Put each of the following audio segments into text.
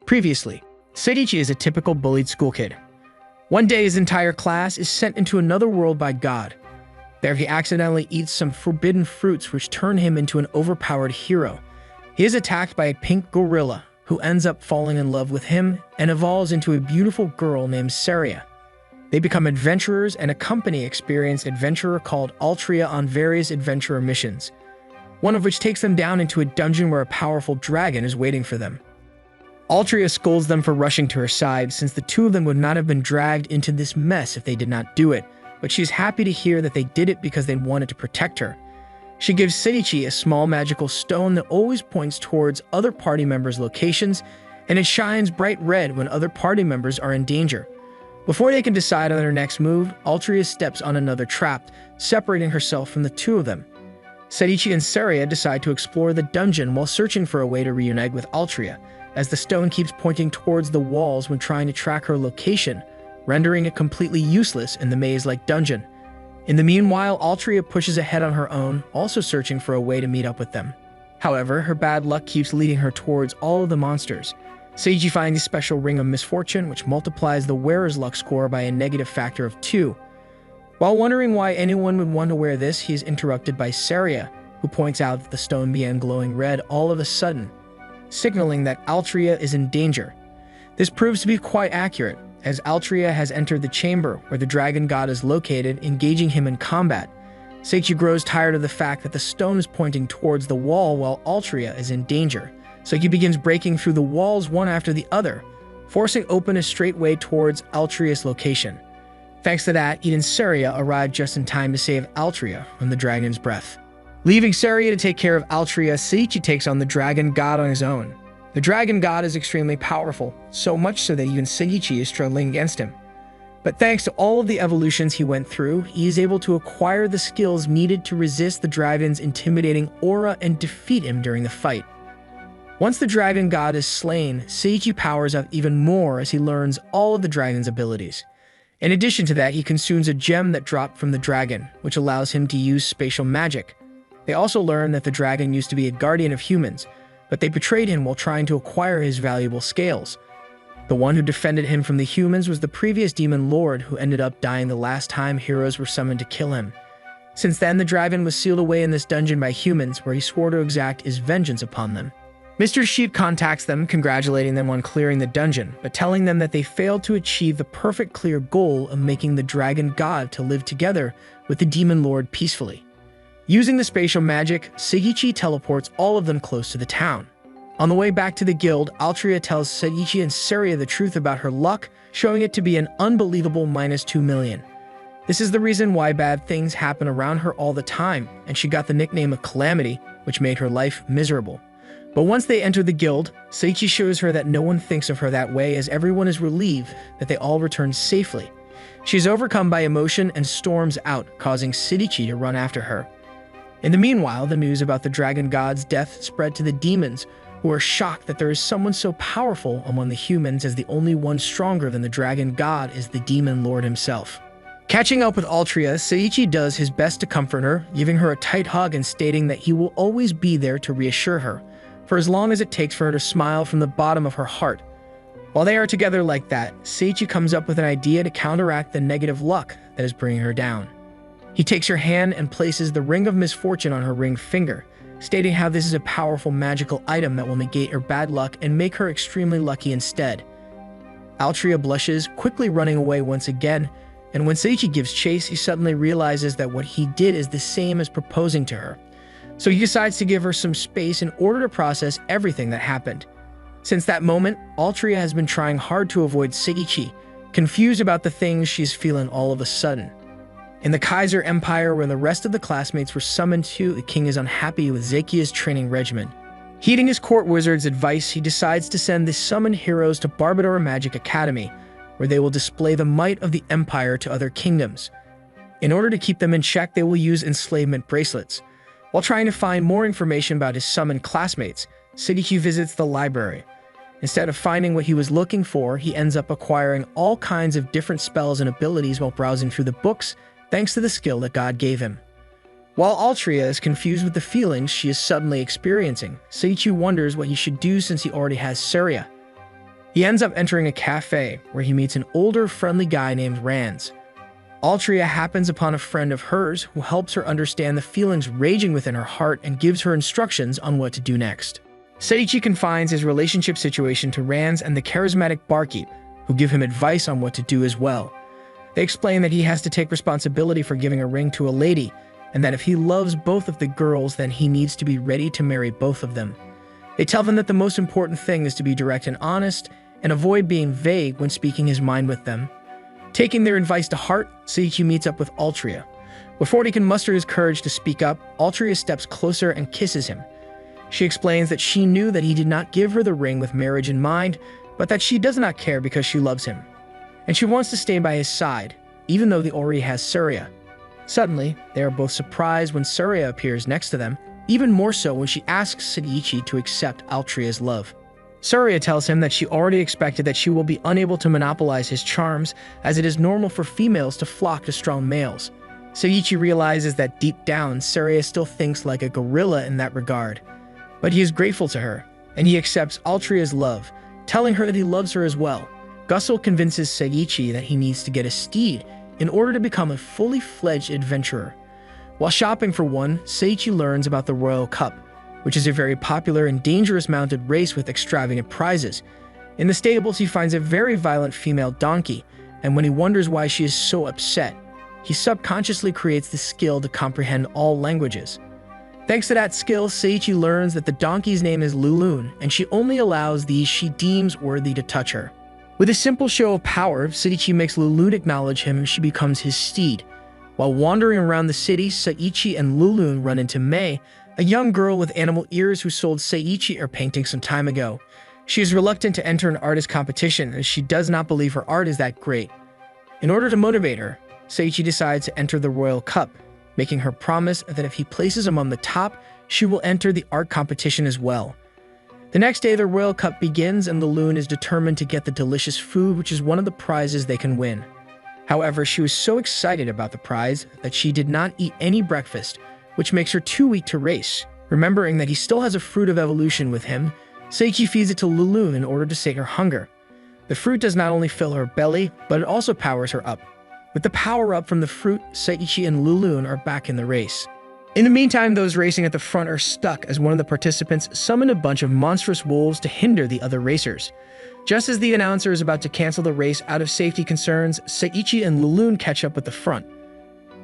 Previously, Seiichi is a typical bullied school kid. One day his entire class is sent into another world by God. There he accidentally eats some forbidden fruits which turn him into an overpowered hero. He is attacked by a pink gorilla who ends up falling in love with him and evolves into a beautiful girl named Saria. They become adventurers and accompany experienced adventurer called Altria on various adventurer missions, one of which takes them down into a dungeon where a powerful dragon is waiting for them. Altria scolds them for rushing to her side, since the two of them would not have been dragged into this mess if they did not do it, but she is happy to hear that they did it because they wanted to protect her. She gives Seiichi a small magical stone that always points towards other party members' locations, and it shines bright red when other party members are in danger. Before they can decide on their next move, Altria steps on another trap, separating herself from the two of them. Seiichi and Saria decide to explore the dungeon while searching for a way to reunite with Altria, as the stone keeps pointing towards the walls when trying to track her location, rendering it completely useless in the maze-like dungeon. In the meanwhile, Altria pushes ahead on her own, also searching for a way to meet up with them. However, her bad luck keeps leading her towards all of the monsters. Seiichi finds a special ring of misfortune, which multiplies the wearer's luck score by a negative factor of 2. While wondering why anyone would want to wear this, he is interrupted by Saria, who points out that the stone began glowing red all of a sudden, signaling that Altria is in danger. This proves to be quite accurate, as Altria has entered the chamber where the dragon god is located, engaging him in combat. Seiichi grows tired of the fact that the stone is pointing towards the wall while Altria is in danger, so he begins breaking through the walls one after the other, forcing open a straight way towards Altria's location. Thanks to that, Eden and Saria arrive just in time to save Altria from the dragon's breath. Leaving Saria to take care of Altria, Seiichi takes on the dragon god on his own. The dragon god is extremely powerful, so much so that even Seiichi is struggling against him. But thanks to all of the evolutions he went through, he is able to acquire the skills needed to resist the dragon's intimidating aura and defeat him during the fight. Once the dragon god is slain, Seiichi powers up even more as he learns all of the dragon's abilities. In addition to that, he consumes a gem that dropped from the dragon, which allows him to use spatial magic. They also learn that the dragon used to be a guardian of humans, but they betrayed him while trying to acquire his valuable scales. The one who defended him from the humans was the previous demon lord, who ended up dying the last time heroes were summoned to kill him. Since then, the dragon was sealed away in this dungeon by humans, where he swore to exact his vengeance upon them. Mr. Sheep contacts them, congratulating them on clearing the dungeon, but telling them that they failed to achieve the perfect clear goal of making the dragon god to live together with the demon lord peacefully. Using the spatial magic, Seiichi teleports all of them close to the town. On the way back to the guild, Altria tells Seiichi and Saria the truth about her luck, showing it to be an unbelievable -2 million. This is the reason why bad things happen around her all the time, and she got the nickname of Calamity, which made her life miserable. But once they enter the guild, Seiichi shows her that no one thinks of her that way, as everyone is relieved that they all return safely. She is overcome by emotion and storms out, causing Seiichi to run after her. In the meanwhile, the news about the dragon god's death spread to the demons, who are shocked that there is someone so powerful among the humans, as the only one stronger than the dragon god is the demon lord himself. Catching up with Altria, Seiichi does his best to comfort her, giving her a tight hug and stating that he will always be there to reassure her, for as long as it takes for her to smile from the bottom of her heart. While they are together like that, Seiichi comes up with an idea to counteract the negative luck that is bringing her down. He takes her hand and places the ring of misfortune on her ring finger, stating how this is a powerful magical item that will negate her bad luck and make her extremely lucky instead. Altria blushes, quickly running away once again, and when Seiichi gives chase, he suddenly realizes that what he did is the same as proposing to her. So he decides to give her some space in order to process everything that happened. Since that moment, Altria has been trying hard to avoid Seiichi, confused about the things she's feeling all of a sudden. In the Kaiser Empire, where the rest of the classmates were summoned to, the king is unhappy with Zakia's training regimen. Heeding his court wizard's advice, he decides to send the summoned heroes to Barbador Magic Academy, where they will display the might of the empire to other kingdoms. In order to keep them in check, they will use enslavement bracelets. While trying to find more information about his summoned classmates, Seiichi visits the library. Instead of finding what he was looking for, he ends up acquiring all kinds of different spells and abilities while browsing through the books, thanks to the skill that God gave him. While Altria is confused with the feelings she is suddenly experiencing, Seiichi wonders what he should do since he already has Saria. He ends up entering a cafe where he meets an older, friendly guy named Ranz. Altria happens upon a friend of hers who helps her understand the feelings raging within her heart and gives her instructions on what to do next. Seiichi confides his relationship situation to Ranz and the charismatic barkeep, who give him advice on what to do as well. They explain that he has to take responsibility for giving a ring to a lady, and that if he loves both of the girls, then he needs to be ready to marry both of them. They tell them that the most important thing is to be direct and honest, and avoid being vague when speaking his mind with them. Taking their advice to heart, Seiichi meets up with Altria. Before he can muster his courage to speak up, Altria steps closer and kisses him. She explains that she knew that he did not give her the ring with marriage in mind, but that she does not care because she loves him. And she wants to stay by his side, even though he already has Surya. Suddenly, they are both surprised when Surya appears next to them, even more so when she asks Seiichi to accept Altria's love. Surya tells him that she already expected that she will be unable to monopolize his charms, as it is normal for females to flock to strong males. Seiichi realizes that deep down, Surya still thinks like a gorilla in that regard. But he is grateful to her, and he accepts Altria's love, telling her that he loves her as well. Gusel convinces Seiichi that he needs to get a steed in order to become a fully fledged adventurer. While shopping for one, Seiichi learns about the Royal Cup, which is a very popular and dangerous mounted race with extravagant prizes. In the stables, he finds a very violent female donkey, and when he wonders why she is so upset, he subconsciously creates the skill to comprehend all languages. Thanks to that skill, Seiichi learns that the donkey's name is Lulun, and she only allows these she deems worthy to touch her. With a simple show of power, Seiichi makes Lulun acknowledge him and she becomes his steed. While wandering around the city, Seiichi and Lulun run into Mei, a young girl with animal ears who sold Seiichi her painting some time ago. She is reluctant to enter an artist competition as she does not believe her art is that great. In order to motivate her, Seiichi decides to enter the Royal Cup, making her promise that if he places among the top, she will enter the art competition as well. The next day, the Royal Cup begins and Lulun is determined to get the delicious food, which is one of the prizes they can win. However, she was so excited about the prize that she did not eat any breakfast, which makes her too weak to race. Remembering that he still has a fruit of evolution with him, Seiichi feeds it to Lulun in order to sate her hunger. The fruit does not only fill her belly, but it also powers her up. With the power-up from the fruit, Seiichi and Lulun are back in the race. In the meantime, those racing at the front are stuck as one of the participants summoned a bunch of monstrous wolves to hinder the other racers. Just as the announcer is about to cancel the race out of safety concerns, Seiichi and Lulun catch up with the front.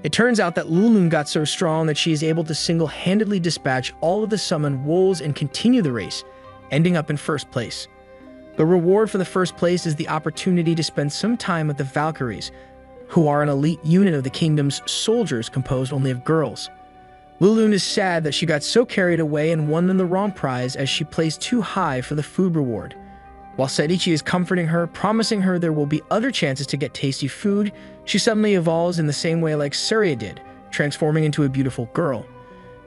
It turns out that Lulun got so strong that she is able to single-handedly dispatch all of the summoned wolves and continue the race, ending up in first place. The reward for the first place is the opportunity to spend some time with the Valkyries, who are an elite unit of the kingdom's soldiers composed only of girls. Lulun is sad that she got so carried away and won them the wrong prize as she placed too high for the food reward. While Seiichi is comforting her, promising her there will be other chances to get tasty food, she suddenly evolves in the same way like Surya did, transforming into a beautiful girl.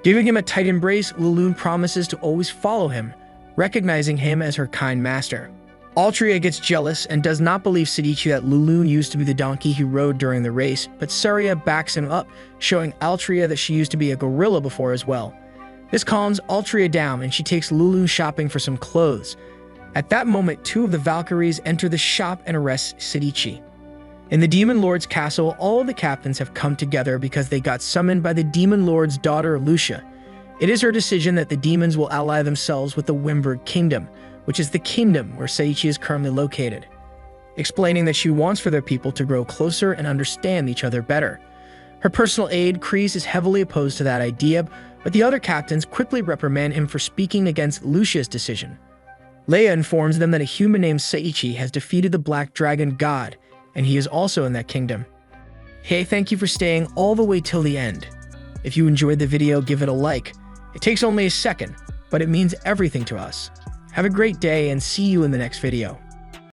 Giving him a tight embrace, Lulun promises to always follow him, recognizing him as her kind master. Altria gets jealous and does not believe Seiichi that Lulun used to be the donkey he rode during the race, but Surya backs him up, showing Altria that she used to be a gorilla before as well. This calms Altria down and she takes Lulun shopping for some clothes. At that moment, two of the Valkyries enter the shop and arrest Seiichi. In the Demon Lord's castle, all of the captains have come together because they got summoned by the Demon Lord's daughter, Lucia. It is her decision that the demons will ally themselves with the Wimberg Kingdom, which is the kingdom where Seiichi is currently located, explaining that she wants for their people to grow closer and understand each other better. Her personal aide, Kreese, is heavily opposed to that idea, but the other captains quickly reprimand him for speaking against Lucia's decision. Leia informs them that a human named Seiichi has defeated the Black Dragon God, and he is also in that kingdom. Hey, thank you for staying all the way till the end. If you enjoyed the video, give it a like. It takes only a second, but it means everything to us. Have a great day and see you in the next video.